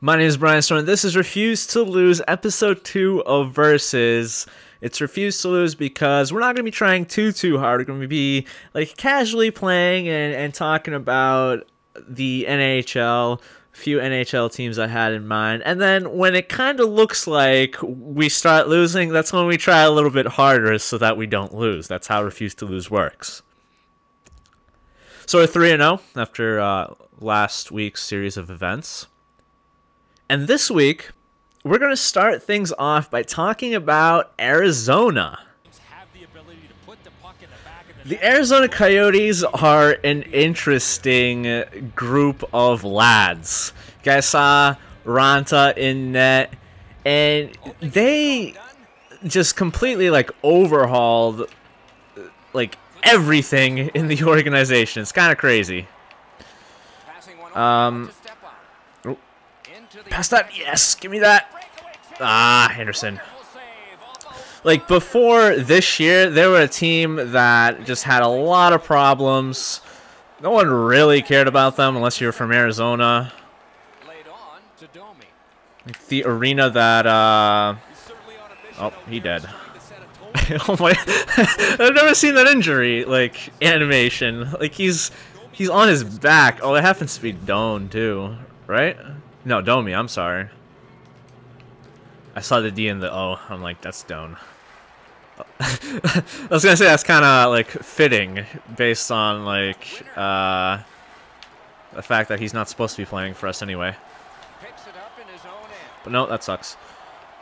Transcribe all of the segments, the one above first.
My name is Brian Storm. This is Refuse to Lose, episode 2 of Versus. It's Refuse to Lose because we're not going to be trying too hard. We're going to be like casually playing and talking about the NHL, a few NHL teams I had in mind. And then when it kind of looks like we start losing, that's when we try a little bit harder so that we don't lose. That's how Refuse to Lose works. So we're 3-0 after last week's series of events. And this week, we're going to start things off by talking about Arizona. The Arizona Coyotes are an interesting group of lads. You guys saw Ranta in net, and they just completely overhauled everything in the organization. It's kind of crazy. Pass that. Yes, give me that. Ah, Henderson. Before this year, they were a team that just had a lot of problems. No one really cared about them unless you were from Arizona. The arena that, oh, he dead. Oh my, I've never seen that injury, animation. He's on his back. Oh, it happens to be Doan, too, right? No, Domi, I'm sorry. I saw the D and the O. I'm like, that's Doan. I was gonna say that's kind of fitting based on the fact that he's not supposed to be playing for us anyway. But no, that sucks.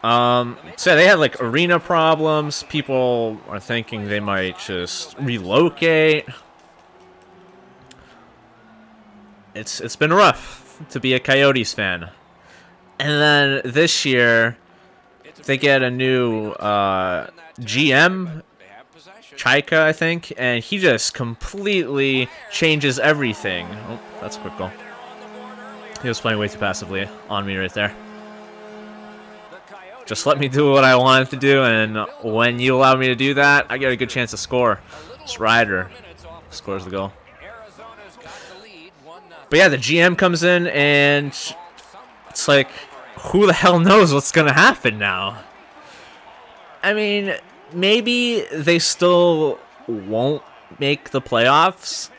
So they had arena problems. People are thinking they might just relocate. It's been rough to be a Coyotes fan. And then this year they get a new GM, Chaika, I think, and he just completely changes everything. Oh, that's a quick goal. He was playing way too passively on me right there. Just let me do what I wanted to do, and when you allow me to do that, I get a good chance to score. This Ryder scores the goal. But yeah, the GM comes in, and it's like, who the hell knows what's going to happen now? I mean, maybe they still won't make the playoffs,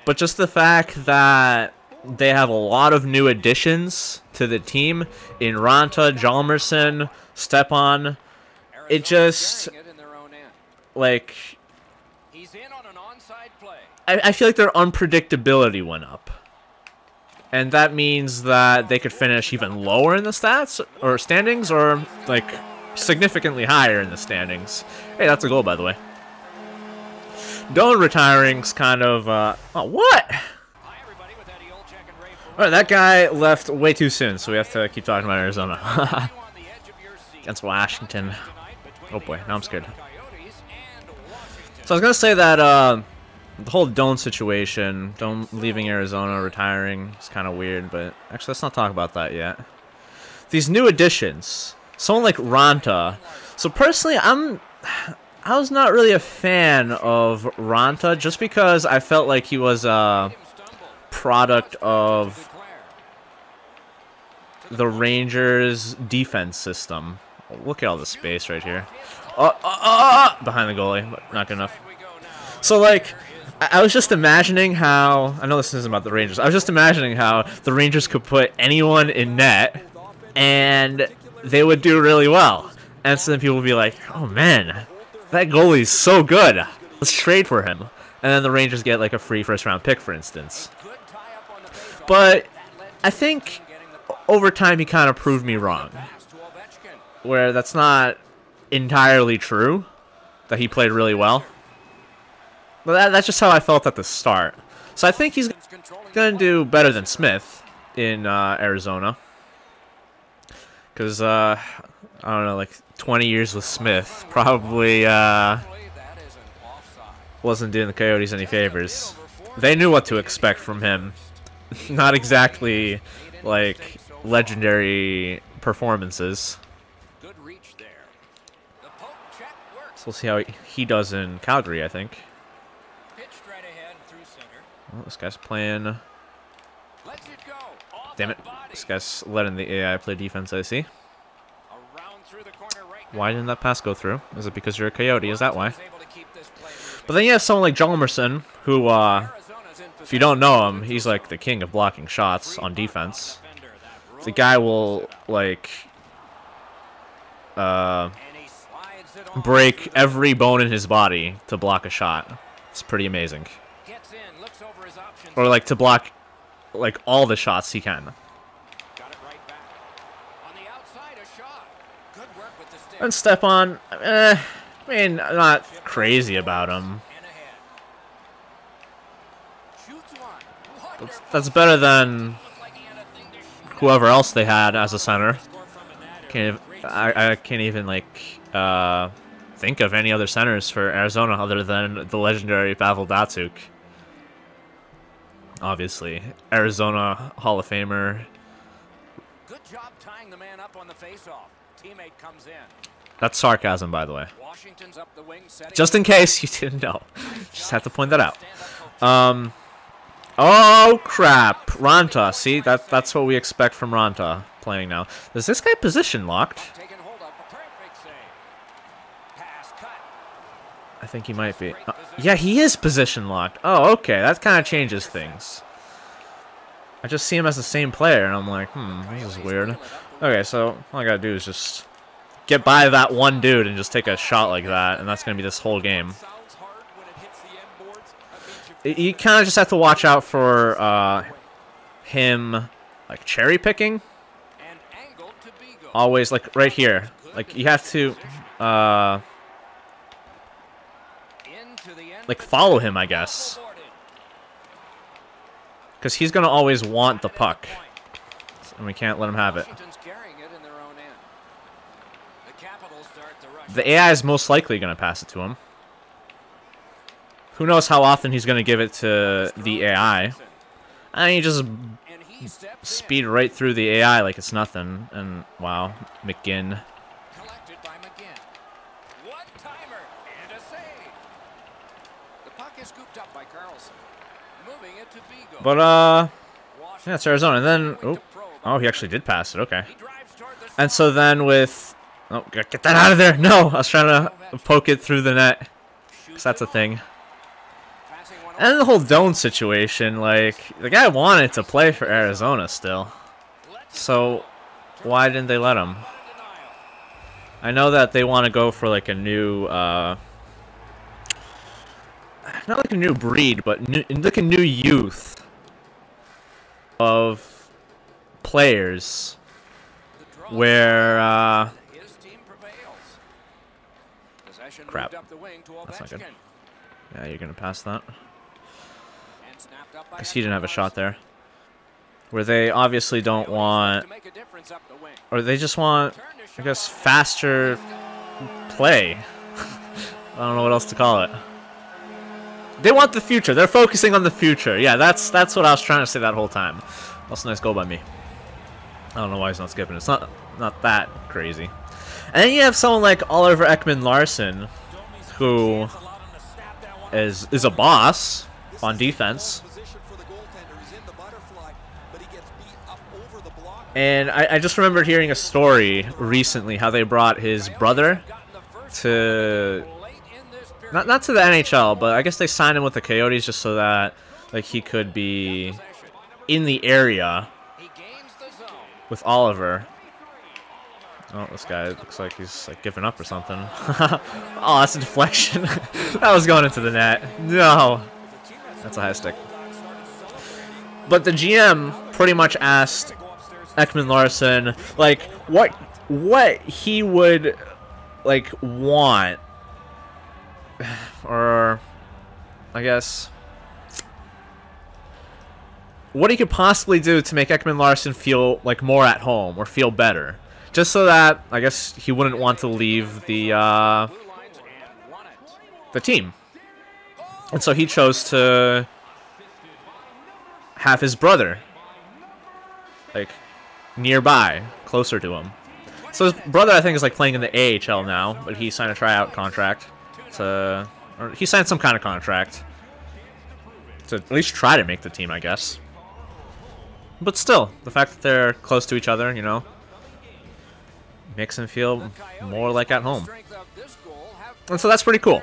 but just the fact that they have a lot of new additions to the team in Ranta, Hjalmarsson, Stepan, it just, I feel like their unpredictability went up. And that means that they could finish even lower in the stats or standings, or significantly higher in the standings. Hey, that's a goal, by the way. Doan retiring's kind of oh, what? Alright, that guy left way too soon, so we have to keep talking about Arizona. Against Washington. Oh boy, now I'm scared. So I was gonna say that the whole Doan situation, Doan leaving Arizona, retiring, is kind of weird, but actually let's not talk about that yet. These new additions, someone like Ranta. So personally, I was not really a fan of Ranta just because I felt like he was a product of the Rangers defense system. Look at all the space right here. Behind the goalie, but not good enough. So I was just imagining how, I know this isn't about the Rangers, I was just imagining how the Rangers could put anyone in net and they would do really well. And so then people would be like, oh man, that goalie's so good. Let's trade for him. And then the Rangers get a free first round pick, for instance. But I think over time he kind of proved me wrong. Where that's not entirely true, that he played really well. But that's just how I felt at the start. So I think he's going to do better than Smith in Arizona. Because, I don't know, 20 years with Smith probably wasn't doing the Coyotes any favors. They knew what to expect from him. Not exactly, legendary performances. So we'll see how he does in Calgary, I think. Oh, this guy's playing Damn it. This guy's letting the AI play defense, I see. Why didn't that pass go through? Is it because you're a Coyote? Is that why? But then you have someone like Jalmerson, who, if you don't know him, he's like the king of blocking shots on defense. The guy will, like, break every bone in his body to block a shot. It's pretty amazing. Or, like, to block, like, all the shots he can. And Stepan, I mean, not crazy about him. That's better than whoever else they had as a center. I can't even, like, think of any other centers for Arizona other than the legendary Pavel Datsyuk. Obviously, Arizona Hall of Famer. Good job tying the man up on the face-off. Teammate comes in. That's sarcasm, by the way. Just in case you didn't know. Just had to point that out. Oh, crap. Ranta. See, that's what we expect from Ranta playing now. Is this guy position locked? I think he might be. Yeah, he is position locked. Oh, okay. That kind of changes things. I just see him as the same player, and I'm like, this is weird. Okay, so all I gotta do is just get by that one dude and just take a shot like that, and that's going to be this whole game. You kind of just have to watch out for him, like, cherry-picking. Always, like, right here. Like, you have to, like, follow him, I guess. Because he's going to always want the puck. And we can't let him have it. The AI is most likely going to pass it to him. Who knows how often he's going to give it to the AI. And he just speed right through the AI like it's nothing. And, wow, McGinn. But, yeah, it's Arizona. And then, oh, he actually did pass it. Okay. And so then with... Oh, get that out of there! No! I was trying to poke it through the net. Because that's a thing. And the whole Doan situation, like, the guy wanted to play for Arizona still. So, why didn't they let him? I know that they want to go for, like, a new, not like a new breed, but like a new youth of players where, crap. That's not good. Yeah, you're going to pass that. Because he didn't have a shot there. Where they obviously don't want... Or they just want, I guess, faster play. I don't know what else to call it. They want the future. They're focusing on the future. Yeah, that's what I was trying to say that whole time. That's a nice goal by me. I don't know why he's not skipping. It's not that crazy. And then you have someone like Oliver Ekman-Larsson, who is a boss on defense. And I just remembered hearing a story recently how they brought his brother to not to the NHL, but I guess they signed him with the Coyotes just so that like he could be in the area with Oliver. Oh, this guy looks like he's like giving up or something. Oh, that's a deflection. That was going into the net. No. That's a high stick. But the GM pretty much asked Ekman-Larsson like what he would like want, or I guess what he could possibly do to make Ekman-Larsson feel like more at home or feel better. Just so that, I guess, he wouldn't want to leave the team. And so he chose to have his brother, like, nearby, closer to him. So his brother, I think, is, like, playing in the AHL now, but he signed a tryout contract to... Or he signed some kind of contract to at least try to make the team, I guess. But still, the fact that they're close to each other, you know, makes them feel more like at home. And so that's pretty cool.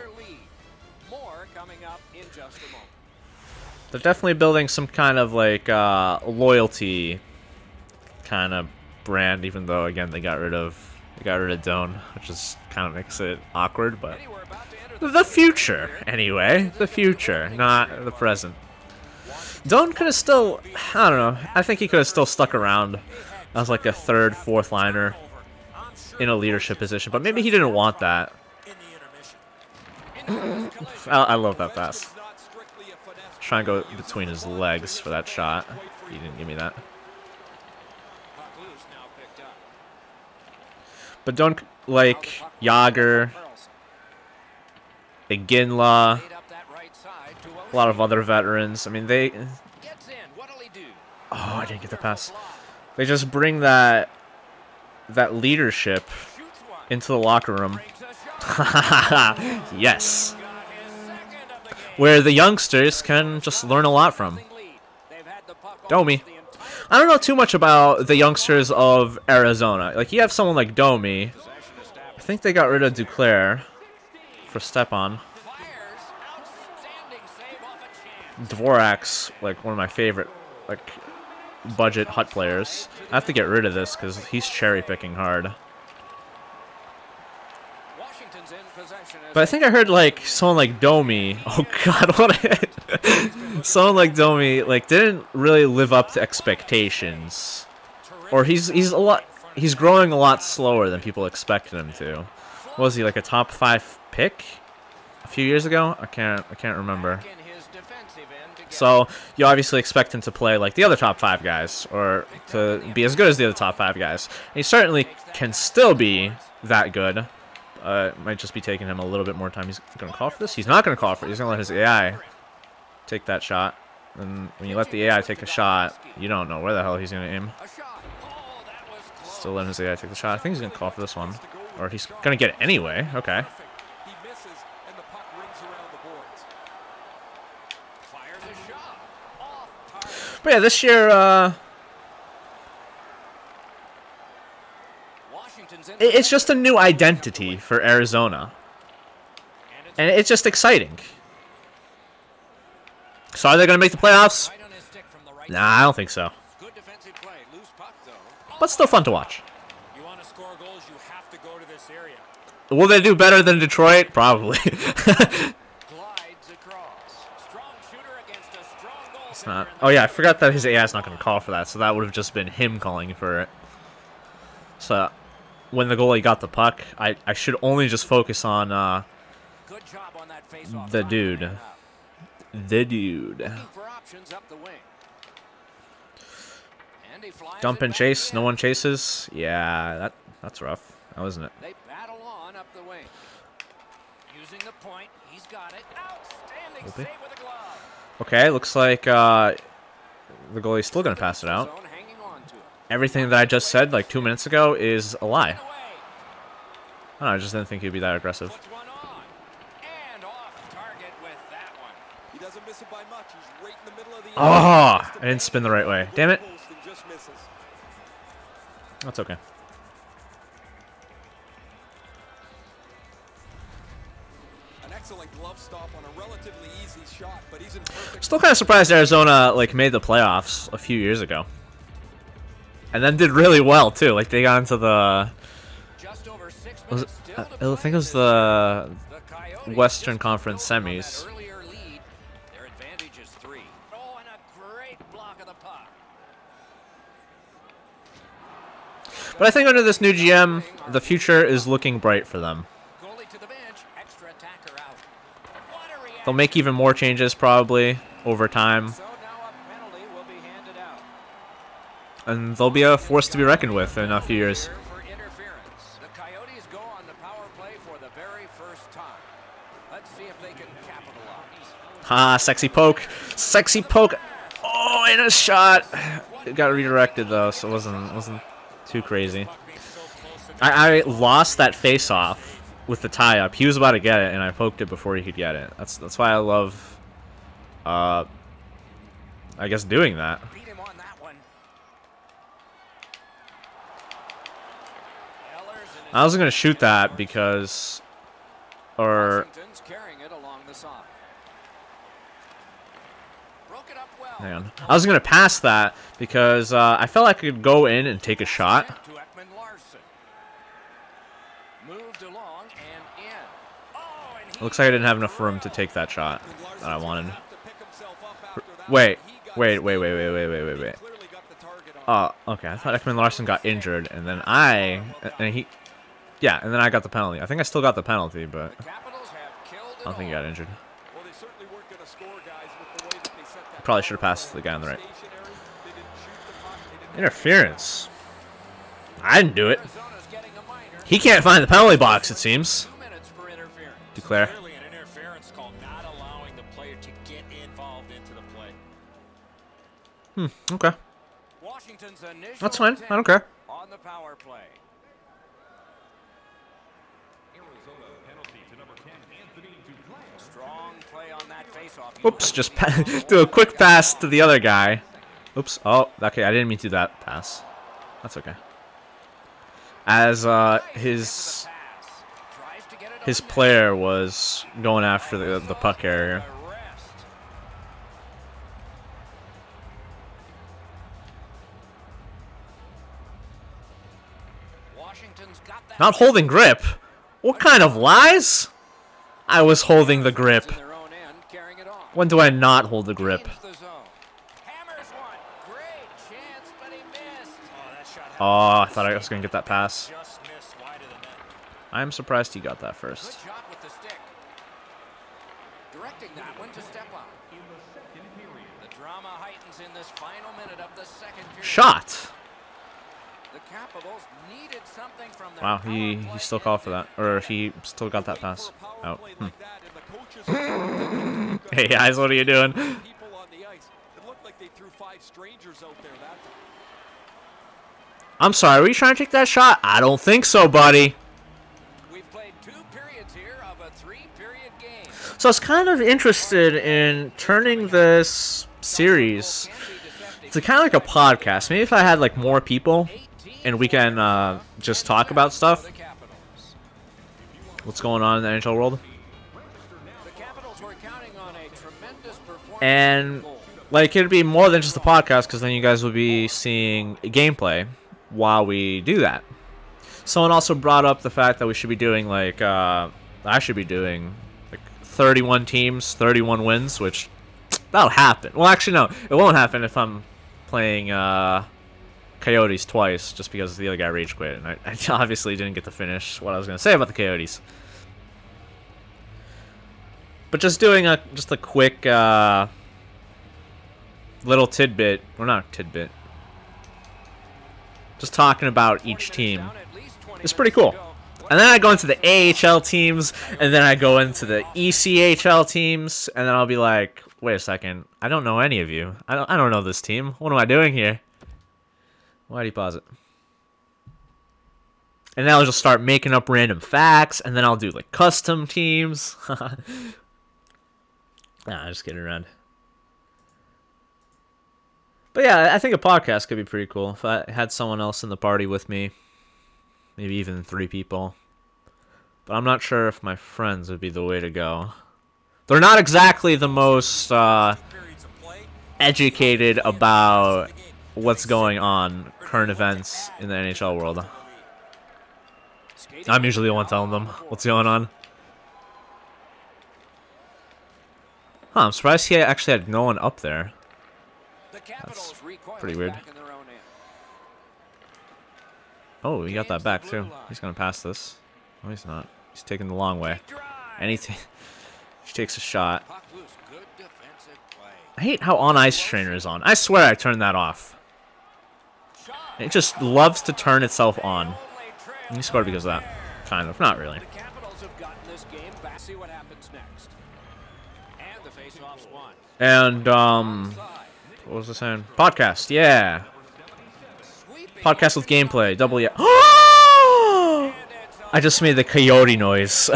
They're definitely building some kind of like loyalty kind of brand, even though again they got rid of Doan, which is kind of makes it awkward. But the future, anyway, the future, not the present. Doan could have still, I don't know. I think he could have still stuck around as like a third, fourth liner in a leadership position, but maybe he didn't want that. I love that pass. Try and go between his legs for that shot. He didn't give me that. But don't like Yager, Iginla, a lot of other veterans. I mean, they. Oh, I didn't get the pass. They just bring that leadership into the locker room. Yes. Where the youngsters can just learn a lot from. Domi. I don't know too much about the youngsters of Arizona. Like, you have someone like Domi. I think they got rid of Duclair for Stepan. Dvorak's like one of my favorite like budget hut players. I have to get rid of this because he's cherry picking hard. But I think I heard like someone like Domi. Oh God, what? Someone like Domi like didn't really live up to expectations, or he's growing a lot slower than people expected him to. What was he, like a top 5 pick a few years ago? I can't remember. So you obviously expect him to play like the other top 5 guys, or to be as good as the other top 5 guys. And he certainly can still be that good. It might just be taking him a little bit more time. He's going to call for this? He's not going to call for it. He's going to let his AI take that shot. And when you let the AI take a shot, you don't know where the hell he's going to aim. Still letting his AI take the shot. I think he's going to call for this one. Or he's going to get it anyway. Okay. But yeah, this year, it's just a new identity for Arizona. And it's just exciting. So are they going to make the playoffs? Nah, I don't think so. But still fun to watch. Will they do better than Detroit? Probably. It's not. Oh yeah, I forgot that his AI is not going to call for that, so that would have just been him calling for it. So when the goalie got the puck, I should only just focus on the dude. The dude. Dump and chase, no one chases. Yeah, that's rough. That wasn't it. They battle on up the wing. Using the point, he's got it. Outstanding save with a glove. Okay, looks like the goalie's still gonna pass it out. Everything that I just said like 2 minutes ago is a lie. I don't know, I just didn't think he'd be that aggressive. Oh, I didn't spin the right way. Damn it. That's okay. Still kind of surprised Arizona like made the playoffs a few years ago, and then did really well too. Like they got into the, I think it was the Western Conference semis. But I think under this new GM, the future is looking bright for them. They'll make even more changes probably over time. And they'll be a force to be reckoned with in a few years. The Coyotes go on the power play for the very first time. Let's see if they can capitalize. Ha, sexy poke. Sexy poke. Oh, and a shot. It got redirected though, so it wasn't too crazy. I lost that face-off with the tie-up. He was about to get it, and I poked it before he could get it. That's why I love, I guess, doing that. I wasn't gonna shoot that because, or carrying it along the side. Broke it up well. hang on. I was gonna pass that because I felt I could go in and take a shot. Moved along and in. Oh, and Looks like I didn't have enough room to take that shot that I wanted. Wait. Oh, okay. I thought Ekman Larson got injured, and then I got the penalty. I think I still got the penalty, but I don't think he got injured. Probably should have passed the guy on the right. Interference. I didn't do it. He can't find the penalty box, it seems. Declare. Okay. That's fine. I don't care. On the power play. Strong play on that face-off. Oops, just do a quick pass to the other guy. Oops. Oh, okay. I didn't mean to do that pass. That's okay. As his player was going after the puck carrier. Not holding grip? What kind of lies? I was holding the grip. When do I not hold the grip? Oh, I thought I was going to get that pass. I'm surprised he got that first. Directing that one to step up. The drama heightens in this final minute of the second period. Shot. The Capitals needed something from their Wow, he still called for that, or he still got that pass out. Hey guys, what are you doing? I'm sorry, were you trying to take that shot? I don't think so, buddy. We've played 2 periods here of a 3-period game. So I was kind of interested in turning this series to kind of like a podcast. Maybe if I had like more people and we can just talk about stuff. What's going on in the NHL world. And like it'd be more than just a podcast because then you guys will be seeing gameplay while we do that. Someone also brought up the fact that we should be doing like I should be doing like 31 teams, 31 wins, which that'll happen. Well, actually no, it won't happen if I'm playing Coyotes twice just because the other guy rage quit and I obviously didn't get to finish what I was going to say about the Coyotes. But just doing a quick little tidbit, or not tidbit, just talking about each team. It's pretty cool. And then I go into the AHL teams, and then I go into the ECHL teams, and then I'll be like, wait a second, I don't know any of you. I don't know this team. What am I doing here? Why do you pause it? And then I'll just start making up random facts, and then I'll do like custom teams. Nah, just kidding around. But yeah, I think a podcast could be pretty cool. If I had someone else in the party with me, maybe even 3 people. But I'm not sure if my friends would be the way to go. They're not exactly the most educated about what's going on, current events in the NHL world. I'm usually the one telling them what's going on. Huh, I'm surprised he actually had no one up there. That's pretty weird. Oh, he got that back too. He's gonna pass this. No, he's not. He's taking the long way. And he takes a shot. I hate how on ice trainer is on. I swear I turned that off. It just loves to turn itself on. And he scored because of that. Kind of. Not really. And, what was I saying? Podcast, yeah. Podcast with gameplay, double yeah. I just made the coyote noise.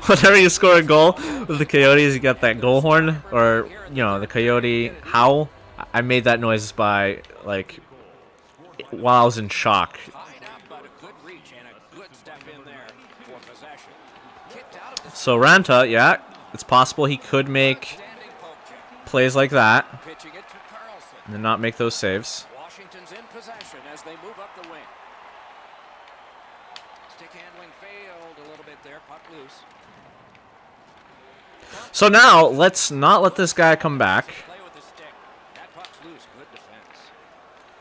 Whenever you score a goal with the Coyotes, you got that goal horn, or, you know, the coyote howl. I made that noise by, like, while I was in shock. So Ranta, yeah, it's possible he could make plays like that and then not make those saves. Washington's in possession as they move up the wing. Stick handling failed a little bit there. Puck loose. So now let's not let this guy come back. Play with the stick. That puck's loose. Good defense.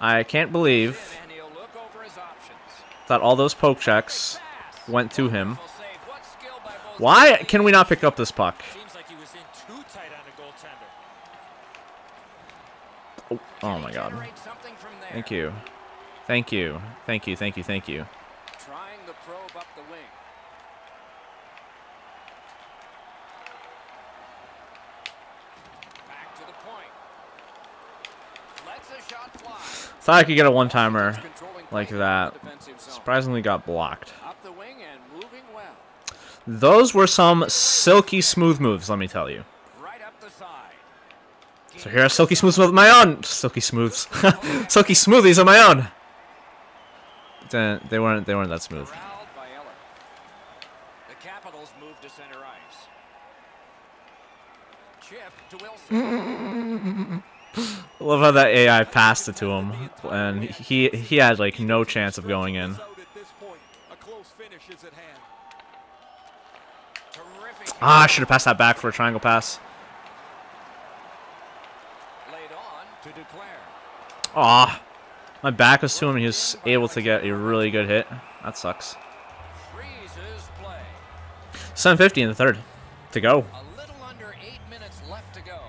I can't believe And he'll look over his options. that all those poke checks went to him. Will save. What skill by both Why teams. can we not pick up this puck? Seems like he was in too tight on the goaltender. Oh my god. Generate something from there. Thank you. Thank you. Thank you. Thank you. Thank you. Trying the probe up the wing. Back to the point. Lets a shot fly. Thought I could get a one-timer Controlling like play that. in the defensive zone. Surprisingly got blocked. Up the wing and moving well. Those were some silky smooth moves, let me tell you. Right up the side. So here are silky smooths of my own. Silky smooths. Silky smoothies of my own. They weren't that smooth. Corralled by Eller. The Capitals move to center ice. Chip to Wilson. I love how that AI passed it to him, and he had like no chance of going in. Terrific. Ah, I should have passed that back for a triangle pass. Laid on to declare. Ah, my back was to him, and he was able to get a really good hit. That sucks. Freezes play. 7:50 in the third to go. A little under 8 minutes left to go.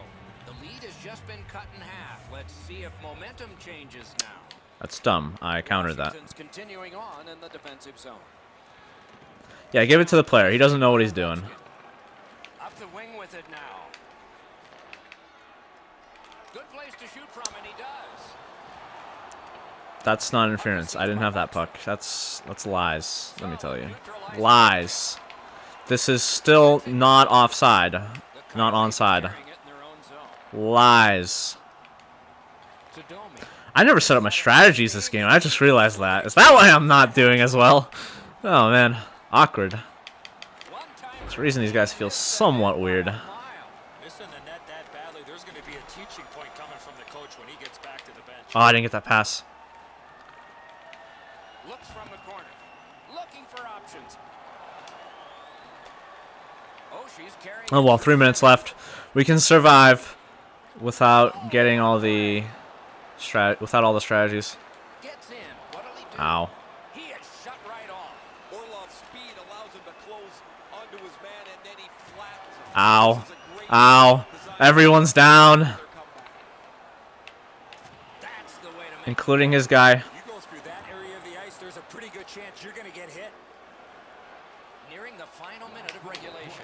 The lead has just been cut in half. Let's see if momentum changes now. That's dumb. I countered that. Washington's continuing on in the defensive zone. Yeah, give it to the player. He doesn't know what he's doing. Up the wing with it now. Good place to shoot from, and he does. That's not interference. I didn't have that puck. That's lies. Let me tell you, lies. This is still not offside, not onside. Carrying it in their own zone. Lies. To Domi. I never set up my strategies this game. I just realized that. Is that why I'm not doing as well? Oh man, awkward. One-timer. There's a reason these guys feel somewhat weird. Missing the net that badly, there's going to be a teaching point coming from the coach when he gets back to the bench. Oh, I didn't get that pass. Looks from the corner. Looking for options. Oh, she's carrying. Oh well, 3 minutes left. We can survive without getting all the without all the strategies. Gets in. What'll he do? Ow. He is shut right off. Orlov's speed allows him to close onto his man, and then he flattens him. Ow. This is a great Ow. Everyone's down, That's the way to make including his guy. You go through that area of the ice, there's a pretty good chance you're going to get hit. nearing the final minute of regulation.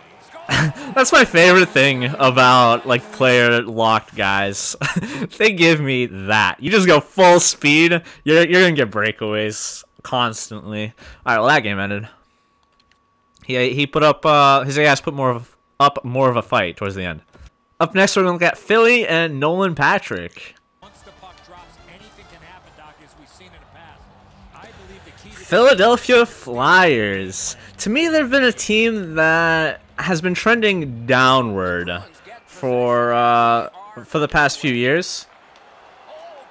That's my favorite thing about like player locked guys. They give me that. You just go full speed. You're gonna get breakaways constantly. All right, well that game ended. He put up his AS put up more of a fight towards the end. Up next, we're gonna look at Philly and Nolan Patrick. Once the puck drops, anything can happen, Doc, as we've seen in the past. I believe the key to Philadelphia Flyers. To me, they've been a team that has been trending downward for the past few years,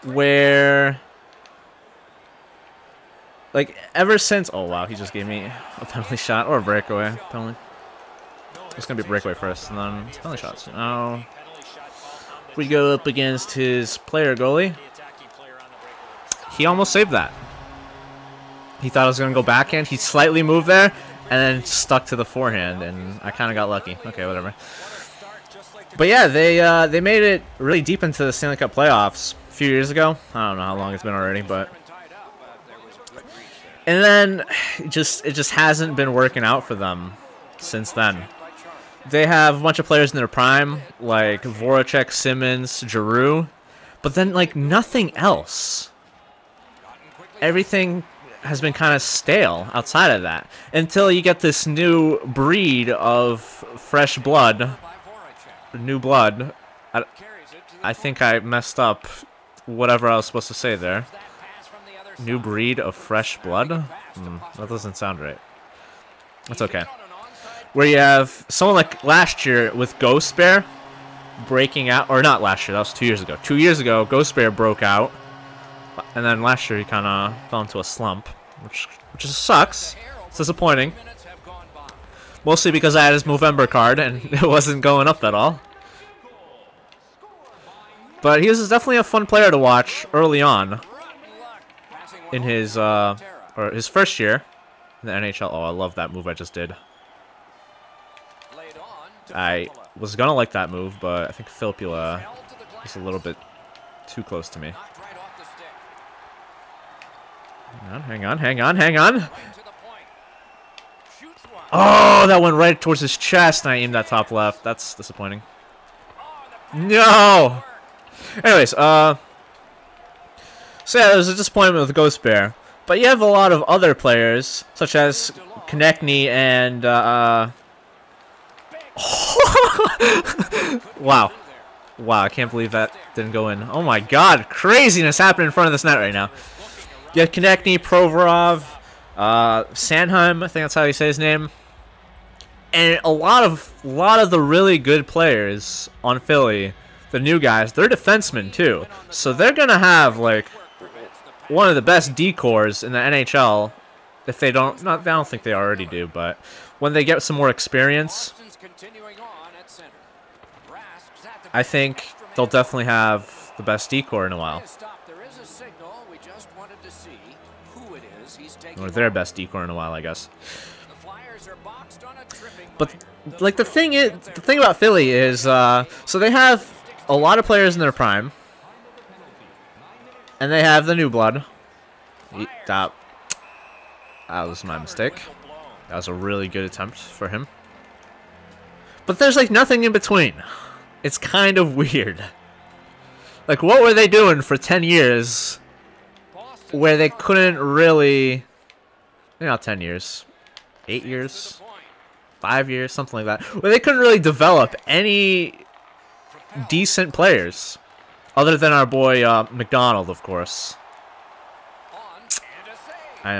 where like ever since. Oh wow, he just gave me a penalty shot or a breakaway penalty. It's gonna be a breakaway first, and then penalty shots. Now we go up against his player goalie. He almost saved that. He thought it was going to go backhand. He slightly moved there and then stuck to the forehand, and I kind of got lucky. Okay, whatever. But yeah, they made it really deep into the Stanley Cup playoffs a few years ago. I don't know how long it's been already, but and then it just hasn't been working out for them since then. They have a bunch of players in their prime, like Voracek, Simmons, Giroux, but then like nothing else. Everything has been kind of stale outside of that until you get this new breed of fresh blood, new blood. I think I messed up whatever I was supposed to say there. New breed of fresh blood? That doesn't sound right. That's okay. where you have someone like last year with Ghost Bear breaking out, or not last year, that was 2 years ago. 2 years ago, Ghost Bear broke out, and then last year he kind of fell into a slump, which just sucks. It's disappointing. Mostly because I had his Movember card and it wasn't going up at all. But he was definitely a fun player to watch early on in his or his first year in the NHL. Oh, I love that move I just did. I was gonna like that move, but I think Filppula is a little bit too close to me. Hang on. Oh, that went right towards his chest, and I aimed that top left. That's disappointing. No! Anyways, so yeah, there's a disappointment with Ghost Bear. But you have a lot of other players, such as Konechny and, Wow. Wow, I can't believe that didn't go in. Oh my god, craziness happening in front of this net right now. You have Konechny, Provorov, Sanheim, I think that's how you say his name. And a lot of the really good players on Philly, the new guys, they're defensemen too. So they're gonna have like one of the best decors in the NHL. If they don't, I don't think they already do, but when they get some more experience, I think they'll definitely have the best decor in a while. Or their best decor in a while, I guess. But like the thing about Philly is, so they have a lot of players in their prime, and they have the new blood. That was my mistake. That was a really good attempt for him. But there's like nothing in between. It's kind of weird. Like, what were they doing for 10 years where they couldn't really... Not 10 years. 8 years? 5 years? Something like that. Where they couldn't really develop any decent players. Other than our boy McDonald, of course. I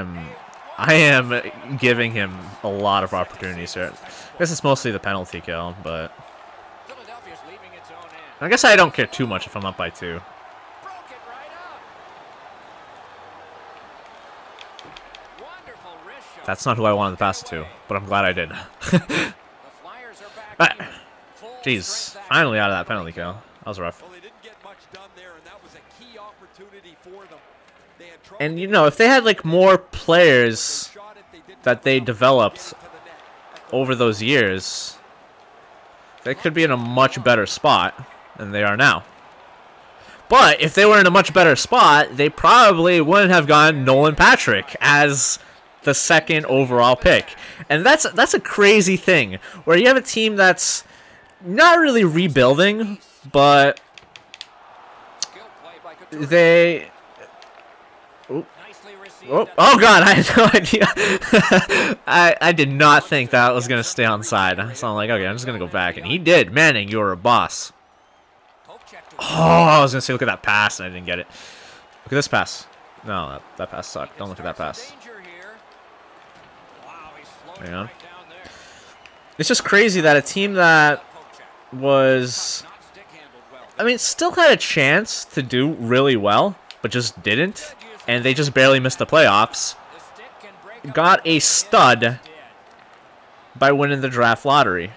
am giving him a lot of opportunities here. I guess it's mostly the penalty kill, but... I guess I don't care too much if I'm up by 2. That's not who I wanted to pass it to, but I'm glad I did. Jeez, finally out of that penalty kill. That was rough. And, you know, if they had, like, more players that they developed over those years, they could be in a much better spot than they are now. But if they were in a much better spot, they probably wouldn't have gone Nolan Patrick as the 2nd overall pick. And that's a crazy thing, where you have a team that's not really rebuilding, but they... Oh god, I had no idea. I did not think that was going to stay on side. So I'm like, okay, I'm just going to go back. And he did. Manning, you're a boss. Oh, I was going to say, look at that pass, and I didn't get it. Look at this pass. No, that pass sucked. Don't look at that pass. Hang on. It's just crazy that a team that was... I mean, still had a chance to do really well, but just didn't. And they just barely missed the playoffs. Got a stud by winning the draft lottery.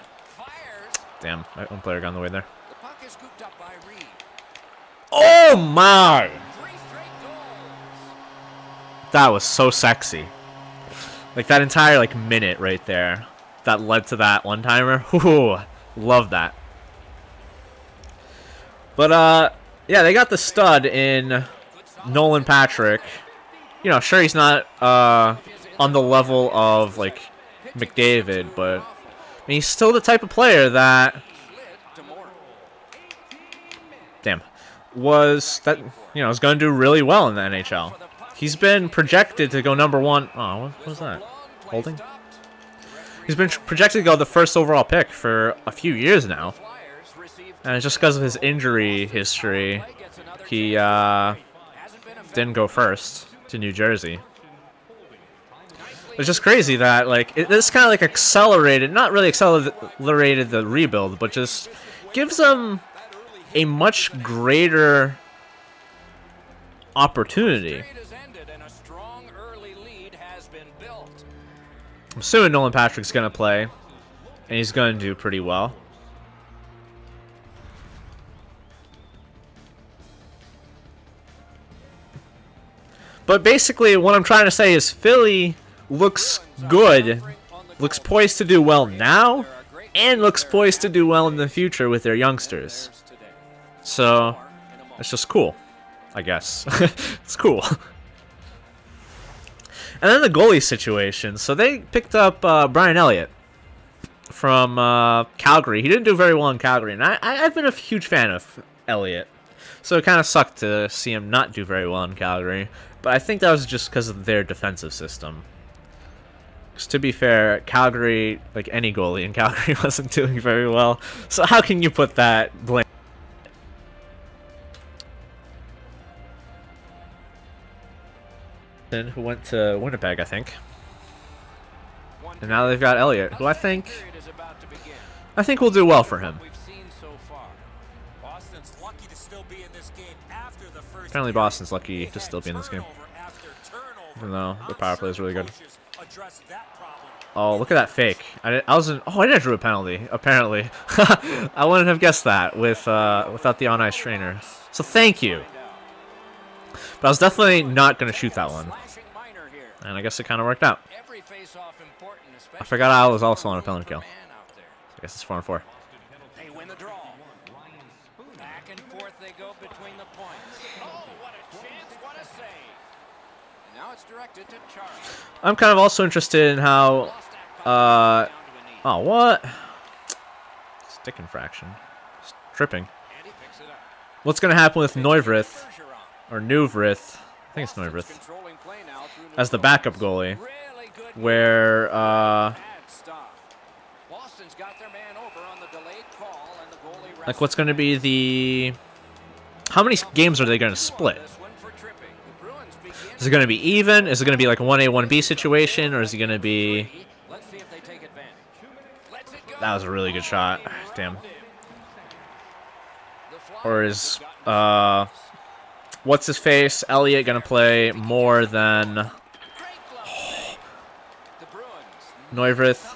Damn, my own player got in the way there. Oh my! That was so sexy. Like that entire like minute right there that led to that one-timer. Ooh, love that. But yeah, they got the stud in Nolan Patrick. You know, sure he's not on the level of like McDavid, but I mean, he's still the type of player that was going to do really well in the NHL. He's been projected to go #1. Oh, what was that? Holding? He's been projected to go the 1st overall pick for a few years now. And it's just because of his injury history, he didn't go first to New Jersey. It's just crazy that, like, this kind of, like, accelerated, not really accelerated the rebuild, but just gives them a much greater opportunity. I'm assuming Nolan Patrick's going to play, and he's going to do pretty well. But basically, what I'm trying to say is Philly looks good, looks poised to do well now, and looks poised to do well in the future with their youngsters. So, it's just cool, I guess. It's cool. And then the goalie situation. So they picked up Brian Elliott from Calgary. He didn't do very well in Calgary, and I've been a huge fan of Elliott. So it kind of sucked to see him not do very well in Calgary. But I think that was just because of their defensive system. Because to be fair, Calgary, like any goalie in Calgary, wasn't doing very well. So how can you put that blame? Who went to Winnipeg, I think. And now they've got Elliott, who I think will do well for him. Apparently Boston's lucky to still be in this game. Even though the power play is really good. Oh, look at that fake. I didn't have to do a penalty, apparently. I wouldn't have guessed that without the on-ice trainer. So thank you. But I was definitely not going to shoot that one. And I guess it kind of worked out. I forgot I was also on a penalty kill. So I guess it's 4-4. They win the draw. Back and forth they go between the points. Oh, what a chance, what a save. Now it's directed to Charlie. I'm kind of also interested in how oh, what? Stick infraction. Tripping. What's going to happen with Neuvrith? Or Neuvrith, I think it's Neuvrith, as the backup goalie, where, like, what's going to be the, how many games are they going to split? Is it going to be even? Is it going to be like a 1A, 1B situation, or is it going to be, that was a really good shot, damn, or is, what's his face? Elliott gonna play more than Neuvrith.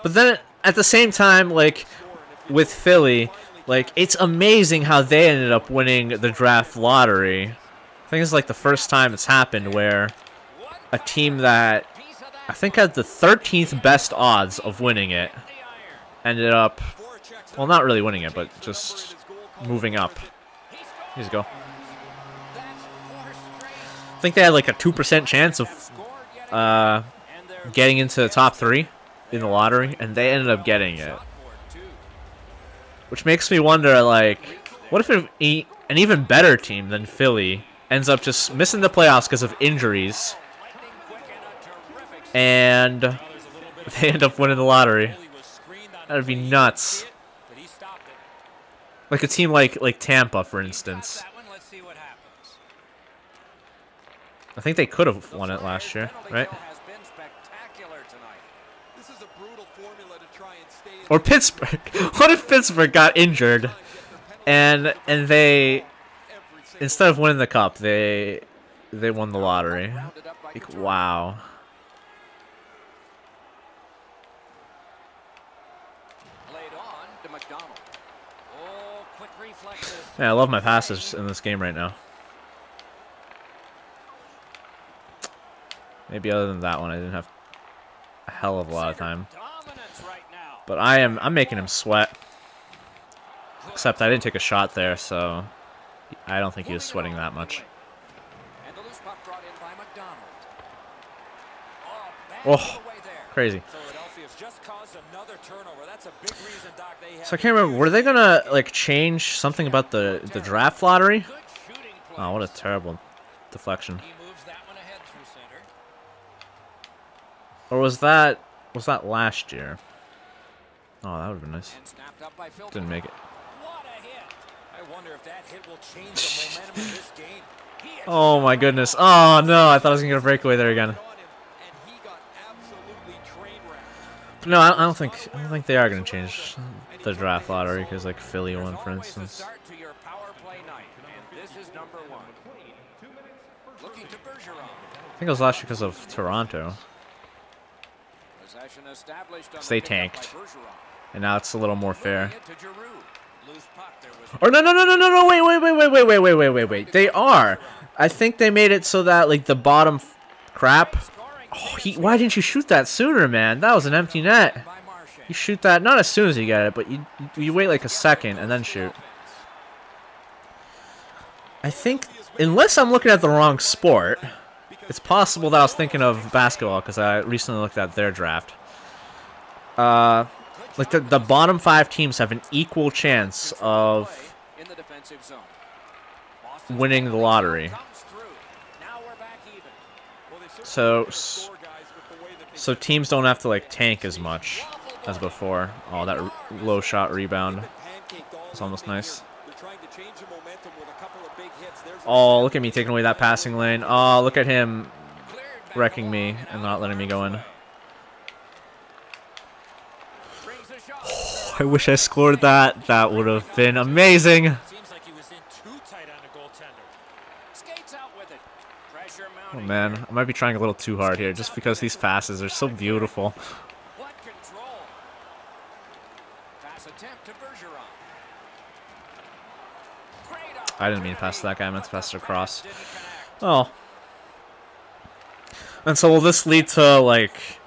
But then at the same time, like with Philly, like it's amazing how they ended up winning the draft lottery. I think it's like the first time it's happened where a team that I think had the 13th best odds of winning it ended up, well, not really winning it, but just moving up. Here you go. I think they had like a 2% chance of getting into the top 3 in the lottery, and they ended up getting it. Which makes me wonder, like, what if an even better team than Philly ends up just missing the playoffs because of injuries, and they end up winning the lottery? That'd be nuts. Like a team like Tampa, for instance. I think they could have won it last year, right? Or Pittsburgh. What if Pittsburgh got injured and they, instead of winning the cup, they won the lottery? Like, wow. Yeah, I love my passes in this game right now. Maybe other than that one, I didn't have a hell of a lot of time. But I'm making him sweat. Except I didn't take a shot there, so I don't think he was sweating that much. Oh, crazy. So I can't remember, were they gonna like change something about the draft lottery? Oh, what a terrible deflection. Or was that last year? Oh, that would have been nice. Didn't make it. I wonder if that hit will change the momentum of this game. Oh my goodness. Oh no, I thought I was gonna get a breakaway there again. And he got absolutely train wrecked. No, I don't think they are gonna change the draft lottery because like Philly won, for instance. Start to your power play night, and this is number 1. Looking to Bergeron. I think it was last year because of Toronto. Possession established on They the pickup tanked. by Bergeron. And now it's a little more fair. Moving it to Giroux. Loose puck. There was Or no, wait. They are. I think they made it so that like the bottom crap. Oh, why didn't you shoot that sooner, man? That was an empty net. by Marchand. You shoot that not as soon as you get it, but you wait like a second and then shoot. I think, unless I'm looking at the wrong sport, it's possible that I was thinking of basketball because I recently looked at their draft. Like the bottom 5 teams have an equal chance of In the defensive zone. winning the lottery. Comes through. Now we're back even. Well, they certainly So, can score guys with the way that they so teams don't have to like tank as much as before. Oh, that low shot rebound. pancaked all It's almost evening nice. here. They're trying to change the momentum with a couple of big hits. There's Oh, look at me taking away that passing lane. Oh, look at him wrecking me and not letting me go in. Brings a shot. I wish I scored that. That would have been amazing. Seems like he was in too tight on the goaltender. Skates out with it. Pressure Oh mounting. man, I might be trying a little too hard here just because these passes are so beautiful. What control. Pass attempt to Bergeron. Great I didn't mean to pass to that guy. I meant to pass it across. Didn't connect. Oh. And so will this lead to like... Let's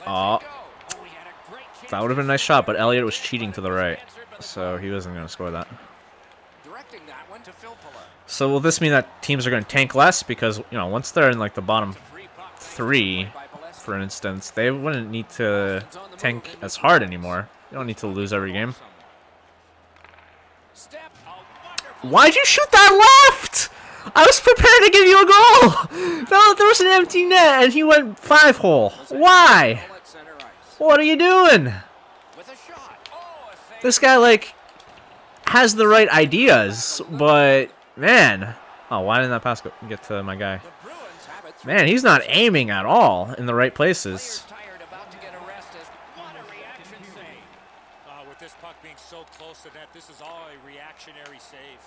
Oh, it go. Oh, he had a great chance that would have been a nice shot, but Elliott was cheating to the right. So he wasn't going to score that. Directing that one to Filppula. So will this mean that teams are going to tank less? Because, you know, once they're in like the bottom Free puck. 3, By Bolesky. for instance, they wouldn't need to tank as hard anymore. You don't need to lose every game. Step. A wonderful Why'd you shoot that left? I was prepared to give you a goal. No, there was an empty net and he went 5-hole. Why? ball at center ice. What are you doing? With a shot. Oh, a save. This guy, like, has the right ideas, but, man. Oh, why didn't that pass get to my guy? The Bruins have it. Man, he's not aiming at all in the right places. Players tired, about to get arrested. What a reaction save. With this puck being so close to net, this is all a reactionary save.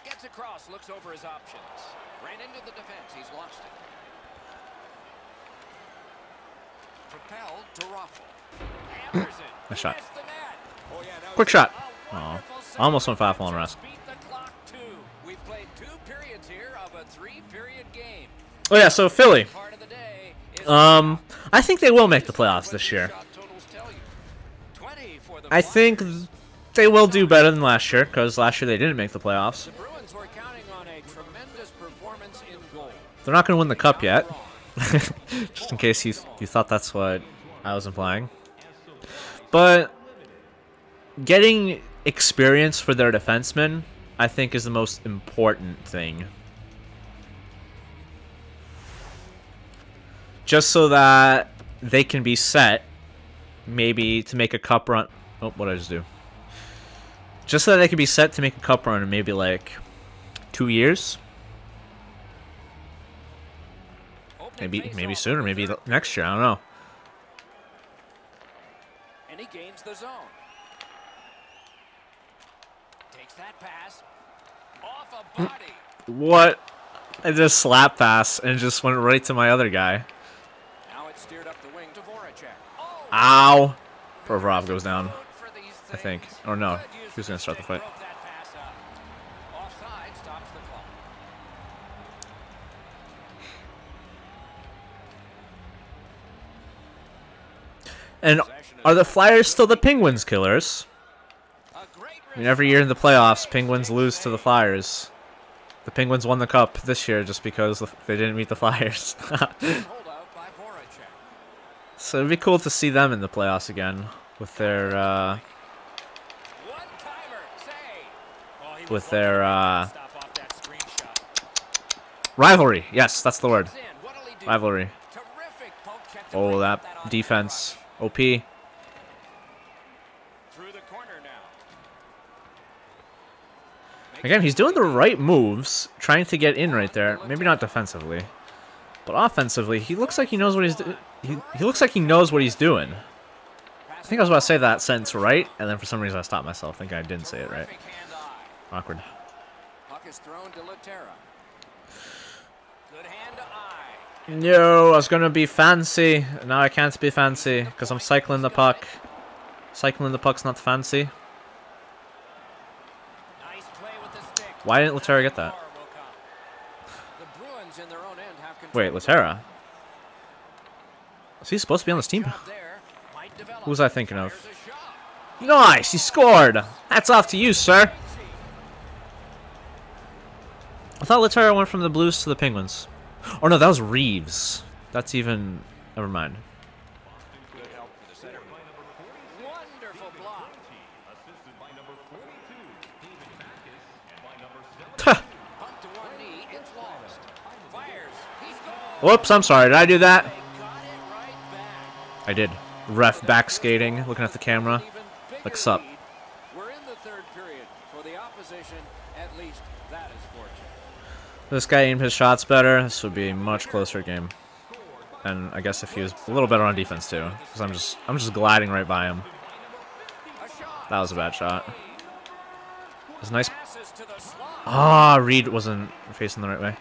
Gets across, looks over his options. Ran into the defense, he's lost it. Propelled to Ruffle. Hammers it. Nice shot. Missed the net. Oh, yeah, now Quick shot. A Oh, wonderful save. almost went 5-hole on the rest. Beat the clock 2. We've played 2 periods here of a 3-period game. Oh, yeah, so Philly. Part of the day is I think they will make the playoffs this year. shot totals tell you. 20 for the I think Flyers. they will do better than last year, because last year they didn't make the playoffs. The Bruins were counting on a tremendous performance in goal. They're not going to win the cup yet. Just in case you thought that's what I was implying. But getting experience for their defensemen, I think, is the most important thing. Just so that they can be set, maybe to make a cup run. Oh, what did I just do? Just so that they can be set to make a cup run in maybe like 2 years. Maybe sooner, maybe next year. I don't know. And he gains the zone. Takes that pass. Off a body. What? I just slap pass and just went right to my other guy. Now it's steered up the wing to Voracek. Oh, Ow! Provorov goes down, good for these I think. things. Or no, Good use he was of going to start the stick. fight. Broke that pass up. Offside stops the clock. And are the Flyers still the Penguins killers? A great I mean, every year in the playoffs, Penguins lose to the Flyers. The Penguins won the cup this year just because they didn't meet the Flyers. holdout by Voracek. So it'd be cool to see them in the playoffs again with their One-timer. Save. Oh, he was with lucky their to stop off that screen shot. rivalry. Yes, that's the word. It's in. What'll he do? Rivalry. Terrific poke check to Oh, break up that on defense. OP. Through the corner now. Again, he's doing the right moves, trying to get in right there. Maybe not defensively, but offensively, he looks like he knows what he's doing. He looks like he knows what he's doing. I think I was about to say that sentence right, and then for some reason I stopped myself thinking I didn't say it right. Awkward. Puck is thrown to Laterra. Good hand to eye. No, I was gonna be fancy. Now I can't be fancy because I'm cycling the puck. Cycling the puck's not fancy. Nice play with the stick. Why didn't Laterra get that? The Bruins in their own end have control. Wait, Laterra? Is he supposed to be on this team? Who was I thinking of? Nice! He scored! Hats off to you, sir! I thought Laterra went from the Blues to the Penguins. Oh no, that was Reeves. That's even... Never mind. Good help for the center. Wonderful block. Bumped to one knee, it's lost. Fires. He's gone. Whoops, I'm sorry. Did I do that? They got it right back. I did. Ref back skating, looking at the camera. Like, sup. We're in the third period. For the opposition, at least that is fortunate. This guy aimed his shots better. This would be a much closer game. And I guess if he was a little better on defense too, because I'm just gliding right by him. That was a bad shot. It was nice. Passes to the slot. Ah, Reed wasn't facing the right way.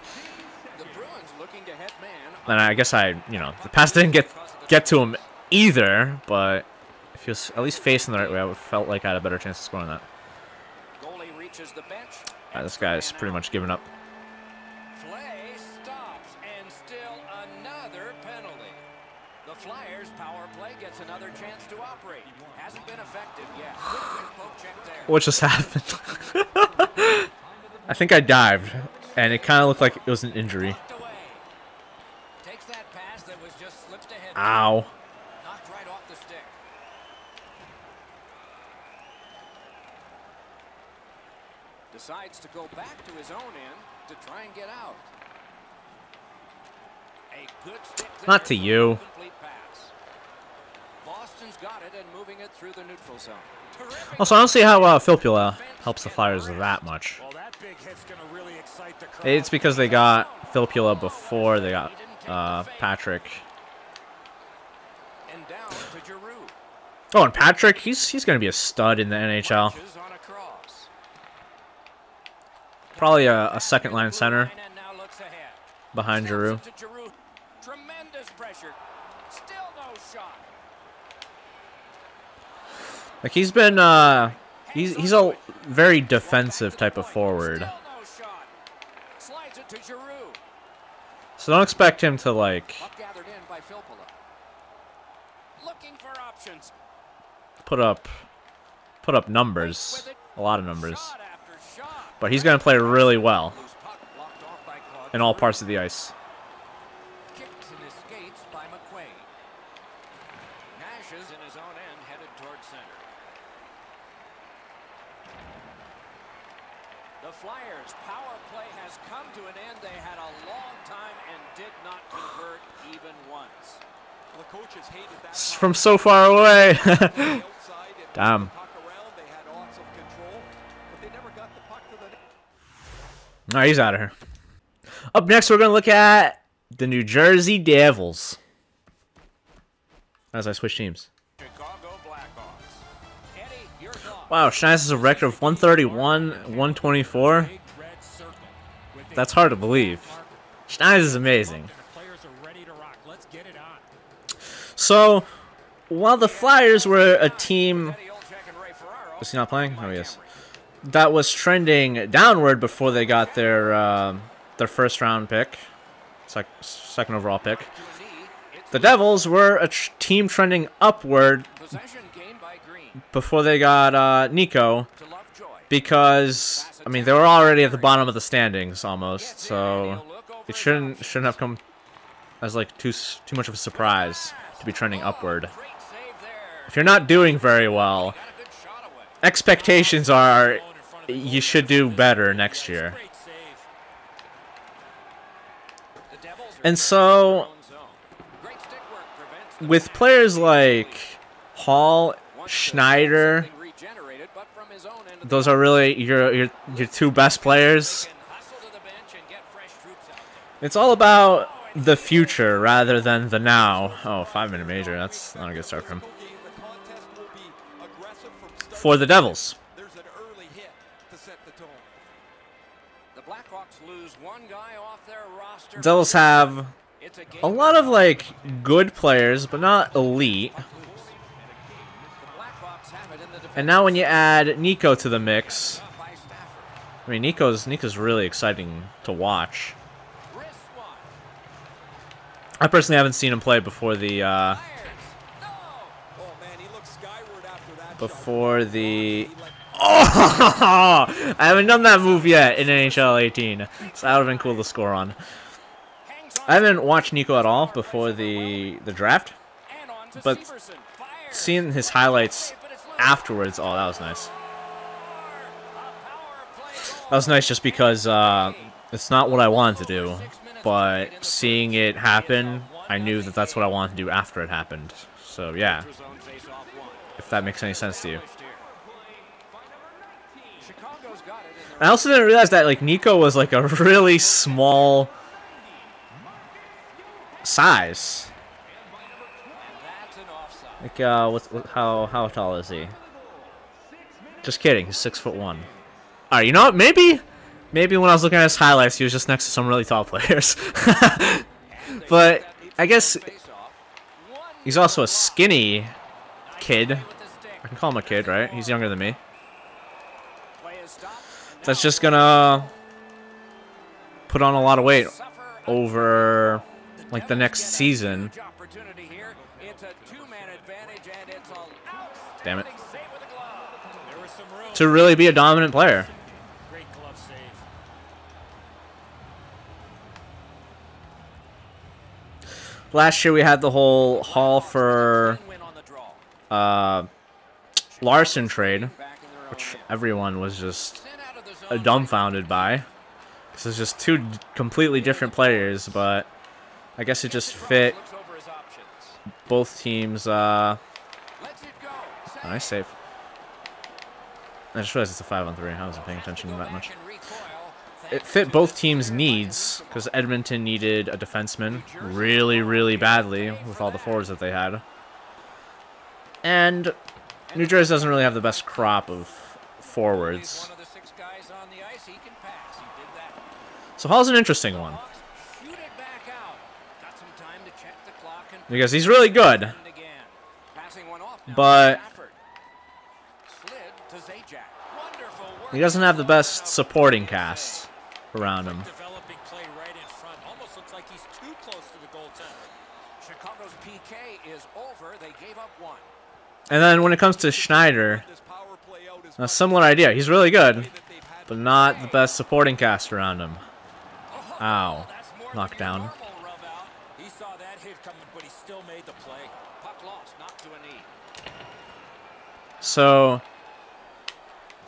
The Bruins looking to head man. And I guess the pass didn't get to him either, but if he was at least facing the right way, I would felt like I had a better chance of scoring that. Goalie reaches the bench. This guy's pretty much given up. Play stops, and still another penalty. The Flyers' power play gets another chance to operate. Hasn't been effective yet. Quick poke check there. What just happened? I think I dived, and it kind of looked like it was an injury. Knocked away. Takes that pass that was just slipped ahead. Ow. Knocked right off the stick. Decides to go back to his own end to try and get out. A good stick Not to you. complete pass. Boston's got it and moving it through the neutral zone. Terrific. Also, I don't see how Filppula helps the Flyers that much. Well, that big hit's going to really excite the crowd. It's because they got Filppula before they got Patrick. And down to Giroux. Oh, and Patrick, he's going to be a stud in the NHL. Punches on a cross. Probably a second-line center And now looks ahead. behind Snaps Giroux. it to Giroux. Tremendous pressure. Still no shot. Like, he's been, he's a very defensive type of forward. Still no shot. Slides it to Giroux. So don't expect him to, like, Puck gathered in by Filppula. Looking for options. put up numbers. A lot of numbers. Shot after shot. But he's going to play really well Loose puck blocked off by Claude in all Giroux. parts of the ice. Kicks and escapes by McQuaid. Nashes in his own end, headed towards center. The Flyers' power play has come to an end. They had a long time and did not convert even once. Well, the coaches hated that. It's from so far away. Outside, it Damn. moved the puck around. They had lots of control, but they never got the puck to the net. All right, he's out of here. Up next, we're going to look at the New Jersey Devils. As I switch teams. Chicago Blackhawks. Eddie, your thoughts? Wow, Schneider has a record of 131, 124. That's hard to believe. Schneider is amazing. So, while the Flyers were a team... Eddie Olczyk and Ray Ferraro. Is he not playing? Oh, he is. That was trending downward before they got their first-round pick. Second overall pick. To a knee. It's The Devils were a team trending upward possession gained by Green before they got Nico. to Lovejoy. Because, I mean, they were already at the bottom of the standings almost, so it shouldn't have come as like too much of a surprise to be trending upward. Great save there. If you're not doing very well, Got a good shot away. expectations are you should do better next year. Great save. The Devils are And so, in their own zone. Great stick work prevents them. with players like Hall, Once Schneider, something regenerated, but from his own end of those are really your two best players. It's all about the future rather than the now. Oh, 5-minute major. That's not a good start for him. For the Devils. There's an early hit to set the tone. The Blackhawks lose one guy off their roster. Devils have a lot of like good players, but not elite. And now when you add Nico to the mix, I mean Nico's really exciting to watch. I personally haven't seen him play before the Oh! I haven't done that move yet in NHL 18, so that would have been cool to score on. I haven't watched Nico at all before the draft, but seeing his highlights afterwards, oh, that was nice. That was nice just because it's not what I wanted to do, but seeing it happen, I knew that that's what I wanted to do after it happened. So yeah, if that makes any sense to you. I also didn't realize that like Nico was like a really small size. Like how tall is he? Just kidding, he's 6'1". All right, you know what? Maybe when I was looking at his highlights, he was just next to some really tall players. But I guess he's also a skinny kid. I can call him a kid, right? He's younger than me. That's just gonna put on a lot of weight over like the next season. Damn it. To really be a dominant player. Last year we had the whole haul for Larson trade, which everyone was just dumbfounded by. This is just two completely different players, but I guess it just fit both teams. Nice save. I just realized it's a 5-on-3. I wasn't paying attention that much. It fit both teams' needs, because Edmonton needed a defenseman really, really badly with all the forwards that they had. And New Jersey doesn't really have the best crop of forwards. So Hall's an interesting one. Because he's really good. But he doesn't have the best supporting cast around him. And then when it comes to Schneider, a similar idea. He's really good, but not the best supporting cast around him. Ow. Knockdown. So,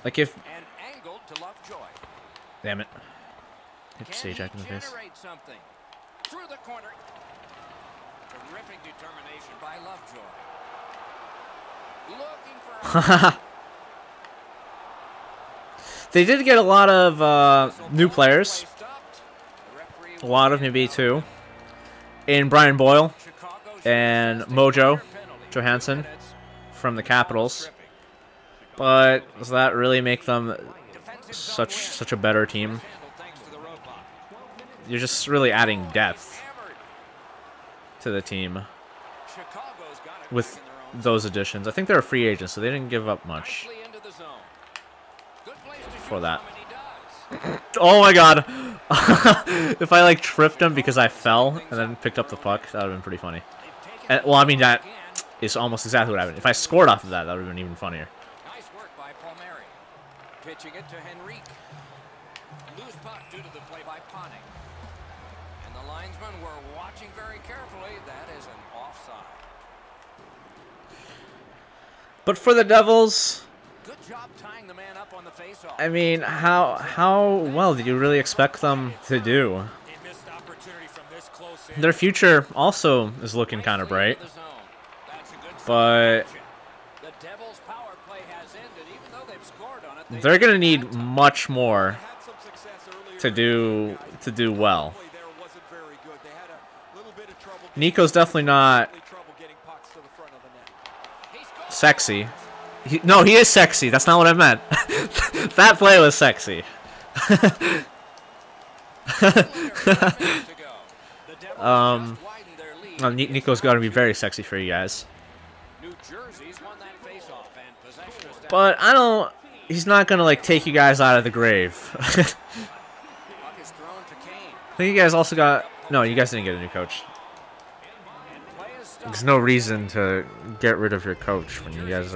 like if... Damn it. Hit Sajak in the face. Through the corner. Terrific determination by Lovejoy. Looking for They did get a lot of new players. A lot of maybe two. In Brian Boyle and Mojo Johansson from the Capitals. But does that really make them such a better team? You're just really adding depth to the team with those additions. I think they're a free agent, so they didn't give up much for that. Oh my god! If I like tripped him because I fell and then picked up the puck, that would have been pretty funny. And, well, I mean, that is almost exactly what happened. If I scored off of that, that would have been even funnier. Pitching it to Henrique. Loose puck due to the play by Ponning. And the linesmen were watching very carefully. That is an offside. But for the Devils, good job tying the man up on the face-off. I mean, how well do you really expect them to do? Their future also is looking kind of bright. But they're gonna need much more to do well. Nico's definitely not sexy. No, he is sexy. That's not what I meant. That play was sexy. Nico's got to be very sexy for you guys. But I don't. He's not gonna like take you guys out of the grave. I think you guys also got. No, you guys didn't get a new coach. There's no reason to get rid of your coach when you guys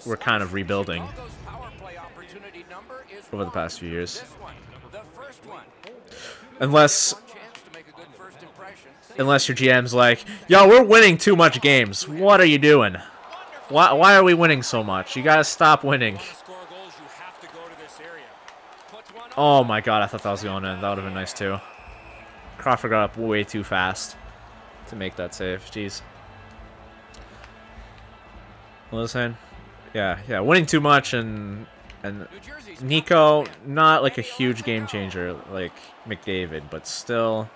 we're kind of rebuilding over the past few years. Unless your GM's like, yo, we're winning too much games. What are you doing? Why are we winning so much? You gotta stop winning. Oh my god, I thought that was going in. That would have been nice too. Crawford got up way too fast to make that save. Jeez. What was I saying? Yeah, winning too much and Nico, not like a huge game changer like McDavid, but still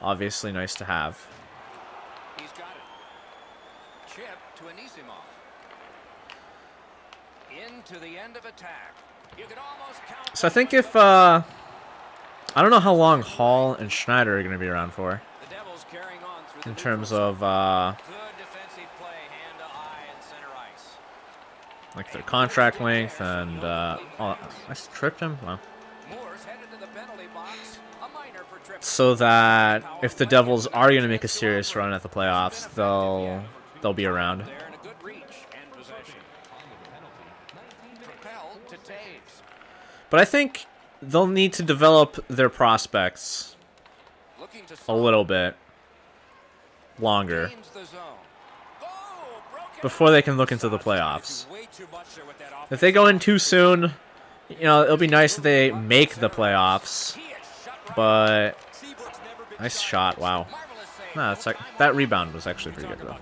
obviously nice to have. He's got it. Chip to Anisimov. Into the end of attack. You can almost count. So I think if I don't know how long Hall and Schneider are going to be around for. The Devils carrying on through in terms of good defensive play, hand to eye and center ice. Like their contract length and oh, I tripped him. Wow. Moore's headed to the penalty box. A minor for tripping. So that if the Devils are going to make a serious run at the playoffs, they'll be around. There in a good reach and possession. Propelled to Taves. But I think they'll need to develop their prospects Looking to a little bit longer Gains the zone. Oh, broken before they can look into the playoffs. If they go in too soon, you know, it'll be nice if they make the playoffs. But nice shot, wow. Nah, it's like that rebound was actually pretty good though.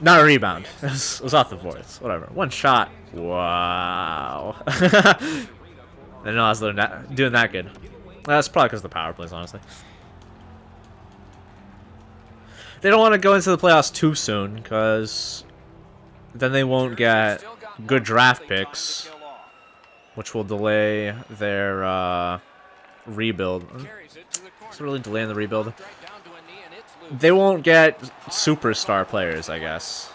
Not a rebound. It was off the boards. Whatever. One shot. Wow. I didn't know I was doing that good. That's probably because of the power plays, honestly. They don't want to go into the playoffs too soon, because then they won't get good draft picks, which will delay their rebuild. It's really delaying the rebuild. They won't get superstar players, I guess,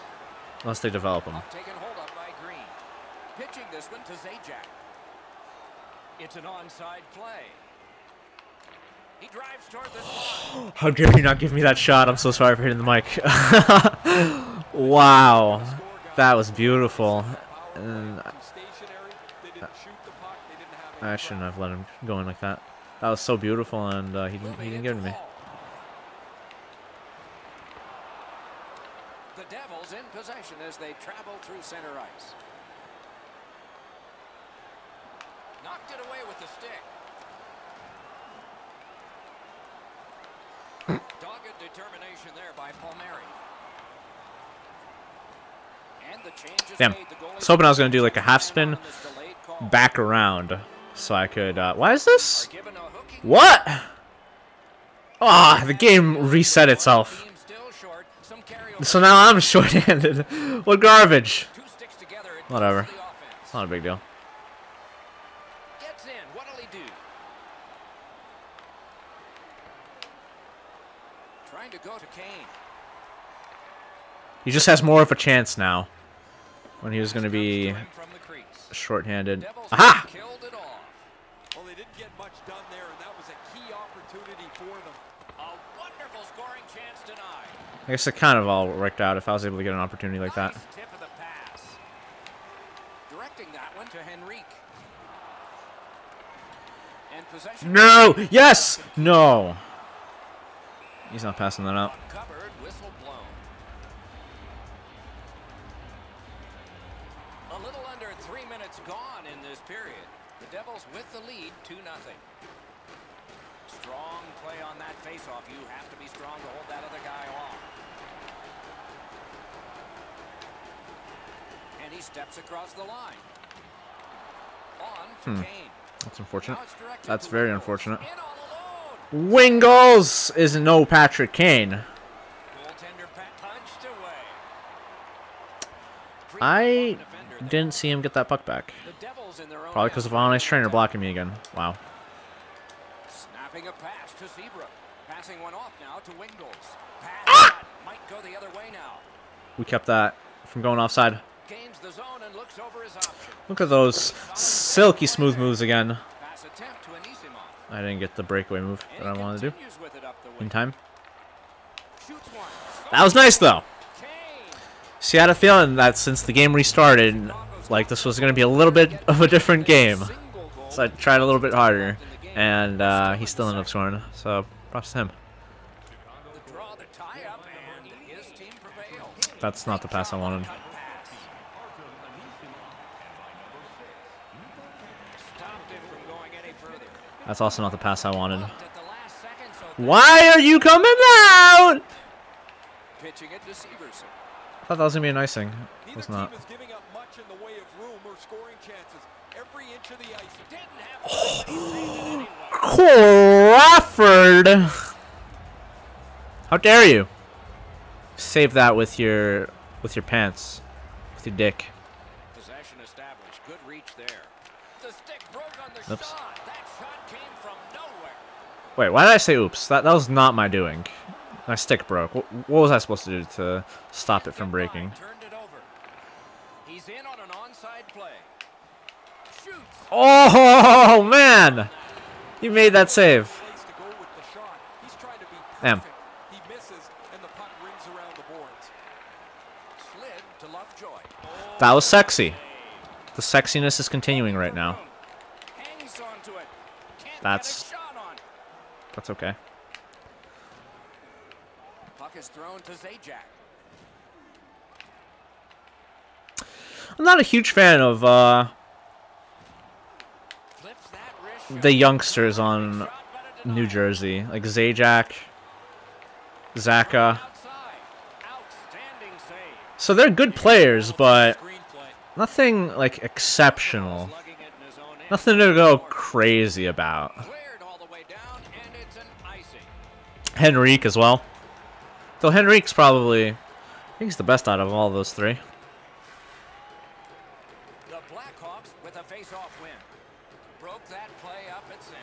unless they develop them. taken hold of by Green. Pitching this one to Zajac. It's an onside play. He drives toward the slot. How dare you not give me that shot? I'm so sorry for hitting the mic. Wow. That was beautiful. And I shouldn't have let him go in like that. That was so beautiful, and he didn't give it to me. The Devils in possession as they travel through center ice. Knocked it away with the stick. Dogged determination there by Palmieri. And the change is Damn. made. The goalie I was hoping I was going to do like a half spin back around so I could... why is this? given a hooking What? Ah, the game reset itself. team still short. Some carryover. So now I'm short-handed. What garbage. Two sticks together. It Whatever. does the offense. It's not a big deal. Gets in. What'll he do? Trying to go to Kane. He just has more of a chance now when he was going to be From the crease. short-handed. Devils Aha! killed it off. Well, they didn't get much done there, and that was a key opportunity for them. A wonderful scoring chance denied. I guess it kind of all worked out if I was able to get an opportunity like that. Nice tip of the pass. Directing that one to Henrique. And possession. No! Yes! No! He's not passing that out. Covered, whistle blown. A little under 3 minutes gone in this period. The Devils with the lead, 2-0. Strong play on that faceoff. You have to be strong to hold that other guy off. And he steps across the line. That's unfortunate. That's very unfortunate. Wing goals is no Patrick Kane. I didn't see him get that puck back. Probably because of an ice trainer blocking me again. Wow. Snapping a pass to Seabrook. Passing one off now to Wingles. Pass might go the other way now. We kept that from going offside. Gains the zone and looks over his option. Look at those silky smooth moves again. Pass attempt to Anisimov. I didn't get the breakaway move that I wanted to do Continues with it up the wing. in time. Shoots one. That was nice though. Kane. See, I had a feeling that since the game restarted, like this was going to be a little bit of a different game. Single goal. So I tried a little bit harder, and he still ended up scoring. So props to him. The draw, the tie-up, and his team prevails. That's not the pass I wanted. Pass. Stopped it from going any further. That's also not the pass I wanted. At the last second, so Why are you coming out? pitching it to Severson. I thought that was going to be an icing. It Neither was team not. is giving up much in the way of room or scoring chances. Every inch of the ice. Didn't have Crawford! How dare you? Save that with your pants. With your dick. possession established. Good reach there. The stick broke on the Oops. shot. That shot came from nowhere. Wait, why did I say oops? That was not my doing. My stick broke. What was I supposed to do to stop it from breaking? Turned it over. He's in on an onside play. Shoots. Oh, man! You made that save. Place to go with the shot. He's trying to be Damn. perfect. He misses, and the puck rings around the boards. Slid to Lovejoy. That was sexy. The sexiness is continuing right now. Hangs onto it. Can't That's- get a shot on. That's okay. Puck is thrown to Zajac. I'm not a huge fan of Flips that wrist shot. the youngsters on Shot, but it denied. New Jersey, like Zajac, Zaka. Outside. Outstanding save. So they're good players, but Screenplay. nothing like exceptional. Slugging it in his own end. Nothing to go crazy about. Cleared all the way down, and it's an icing. Henrique as well. Though Henrique's probably, I think he's the best out of all those three. The Blackhawks with a face-off win. Broke that play up at center.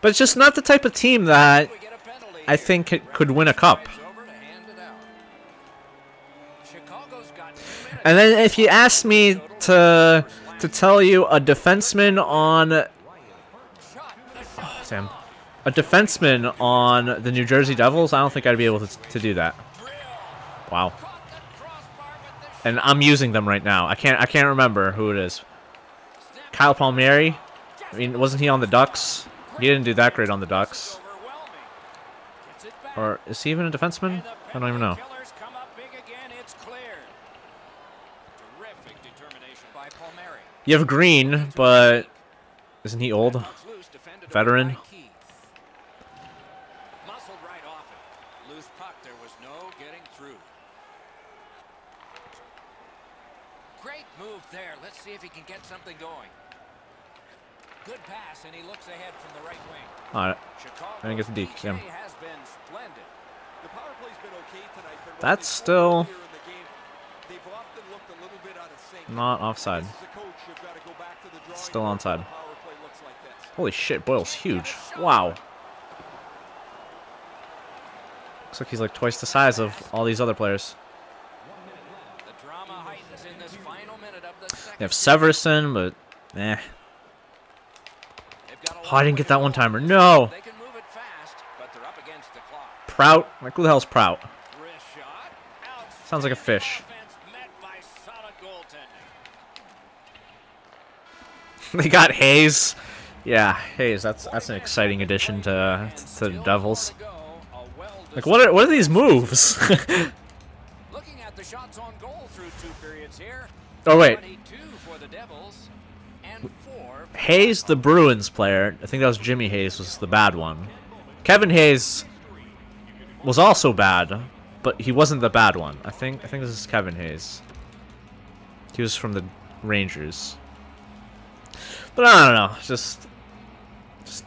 But it's just not the type of team that We get a penalty I here. think it could win a cup. Drives over to hand it out. Chicago's got 2 minutes. And then if you ask me to tell you a defenseman on Shot. The shot is damn. off. A defenseman on the New Jersey Devils, I don't think I'd be able to do that. Drill. Wow. Caught the crossbar with the And I'm using them right now. I can't remember who it is. snap. Kyle Palmieri? I mean, wasn't he on the Ducks? He didn't do that great on the Ducks. Overwhelming. Gets it back. Or is he even a defenseman? And the I don't even know. penalty killers come up big again. It's cleared. Terrific determination by Palmieri. You have Green, but isn't he old? Puck's loose, defended Veteran. over by Keith. Muscled right off it. Loose puck, there was no getting through. Great move there. Let's see if he can get something going. Good pass, and he looks ahead from the right wing. Alright. Chicago I didn't get the D. Damn. has been splendid. The power play's been okay tonight, but when That's they still earlier in the game, they've often looked a little bit out of sync. not offside. This is a coach who've got to go back to the drawing Still board onside. when the power play looks like this. Holy shit, Boyle's huge. Wow. Looks like he's like twice the size of all these other players. The drama heightens in this final minute of the second. They have Severson, but eh. They've got a Oh, I didn't long get way that to one go. timer. No. They can move it fast, but they're up against the clock. Prout. Like, who the hell's Prout? Wrist shot. Sounds like a fish. Offense met by solid goaltending. They got Hayes. Yeah, Hayes. That's an exciting addition to the Devils. Like, what are these moves? Looking at the shots on goal through 2 periods here. Oh wait, 22 for the Devils and 4 for Hayes, the Bruins player. I think that was Jimmy Hayes. Was the bad one. Kevin Hayes was also bad, but he wasn't the bad one. I think this is Kevin Hayes. He was from the Rangers. But I don't know. Just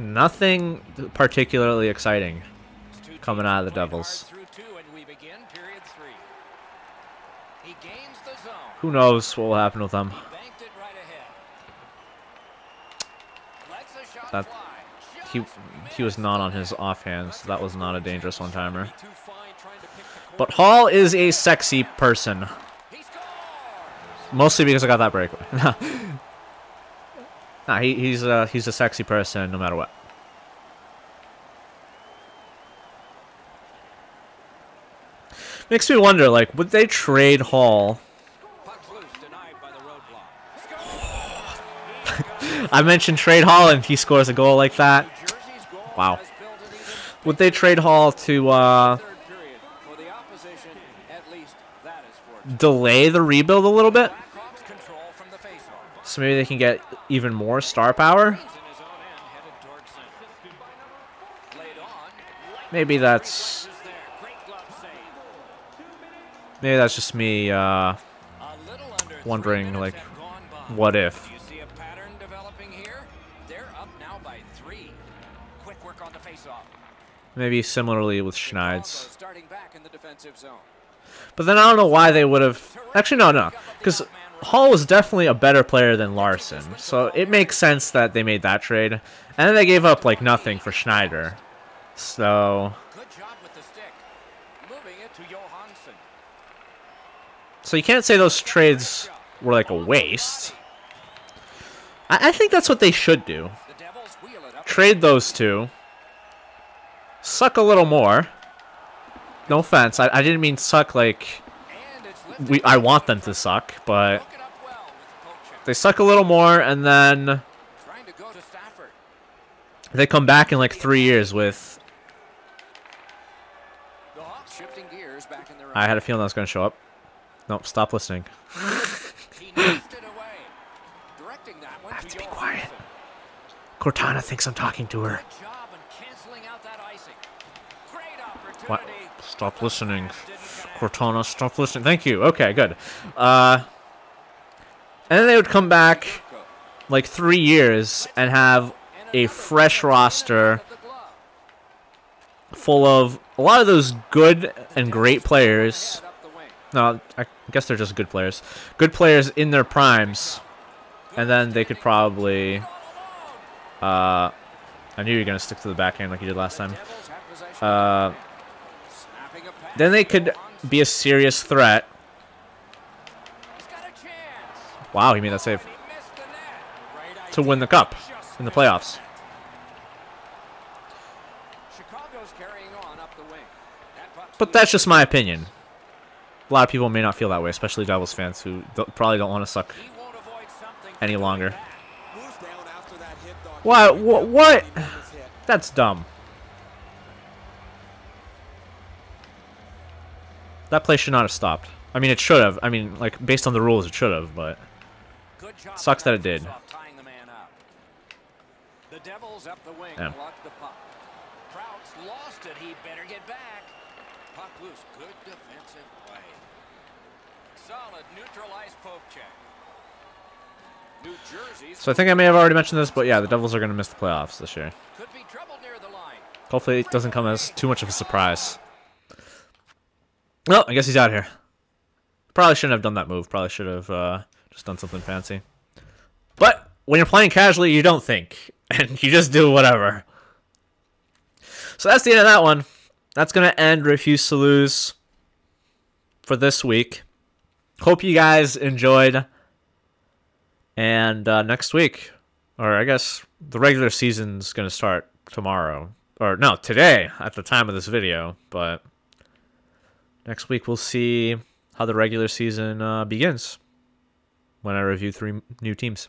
nothing particularly exciting coming out of the Devils. Who knows what will happen with them? That he was not on his offhand, so that was not a dangerous one-timer. But Hall is a sexy person. Mostly because I got that breakaway. Nah, he's a sexy person no matter what. Makes me wonder, like, would they trade Hall? I mentioned trade Hall and he scores a goal like that. Wow. Would they trade Hall to delay the rebuild a little bit? So maybe they can get even more star power? Maybe that's just me wondering, like, what if? Maybe similarly with Schneid's. But then I don't know why they would have... Actually, no. Because Hall was definitely a better player than Larson. So it makes sense that they made that trade. And then they gave up, like, nothing for Schneider. So... So you can't say those trades were, like, a waste. I think that's what they should do. Trade those two. Suck a little more. No offense. I didn't mean suck like I want them to suck, but they suck a little more, and then they come back in like 3 years with... I had a feeling that was going to show up. Nope, stop listening. I have to be quiet. Cortana thinks I'm talking to her. What? Stop listening. Cortana, stop listening. Thank you. Okay, good. And then they would come back like 3 years and have a fresh roster full of a lot of those good and great players. No, I guess they're just good players. Good players in their primes. And then they could probably... I knew you were going to stick to the backhand like you did last time. Then they could be a serious threat. Wow, he made that save. To win the cup in the playoffs. But that's just my opinion. A lot of people may not feel that way, especially Devils fans who probably don't want to suck any longer. What? That's dumb. That play should not have stopped. I mean, it should have. I mean, like, based on the rules, it should have, but it sucks that it did. Yeah. So I think I may have already mentioned this, but yeah, the Devils are going to miss the playoffs this year. Hopefully it doesn't come as too much of a surprise. Well, I guess he's out here. Probably shouldn't have done that move. Probably should have just done something fancy. But when you're playing casually, you don't think. And you just do whatever. So that's the end of that one. That's going to end Refuse to Lose for this week. Hope you guys enjoyed. And next week, or I guess the regular season's going to start tomorrow. Or no, today at the time of this video. But next week we'll see how the regular season begins when I review 3 new teams.